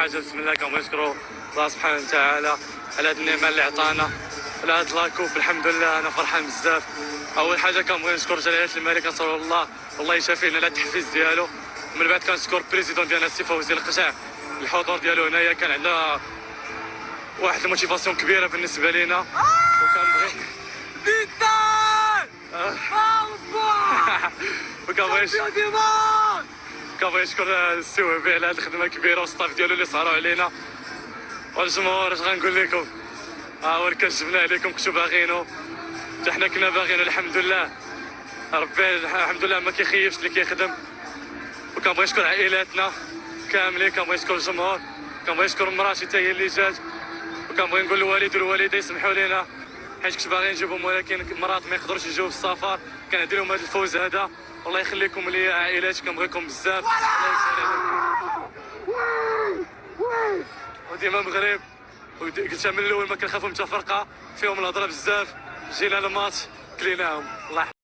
حاجه بسم الله كنبغي نشكروا الله سبحانه وتعالى على هذه النعمه اللي عطانا، على هذا لاكوب. الحمد لله انا فرحان بزاف. اول حاجه كنبغي نشكر جلاله الملك نصر الله يشافينا على التحفيز ديالو. من بعد كنشكر البريزيدون ديالنا السي فوزي القشع، الحضور ديالو هنايا كان عندنا واحد الموتيفاسيون كبيره بالنسبه لينا. وكنبغي كنبغي نشكر السي وهبي على هذه الخدمه الكبيره والستاف ديالو اللي سهروا علينا. والجمهور اش غنقول لكم، هو كنجبنا عليكم كنتو باغينو حتى حنا كنا باغينو. الحمد لله ربي الحمد لله ما كيخيبش اللي كيخدم. وكنبغي نشكر عائلاتنا كاملين، كنبغي نشكر الجمهور، كنبغي نشكر مراتي حتى هي اللي جات. وكنبغي نقول للوالد والوالده يسمحوا لينا حيت كنت باغي نجيبهم ولكن مرات ما يقدروش يجيو في السفر. كندير لهم هذا الفوز هذا. والله يخليكم ليا عائلاتي، كنبغيكم بزاف. وديما المغرب قلتها من الاول ما كنخافوا من تفرقه فيهم الهضره بزاف. جينا الماتش كليناهم الله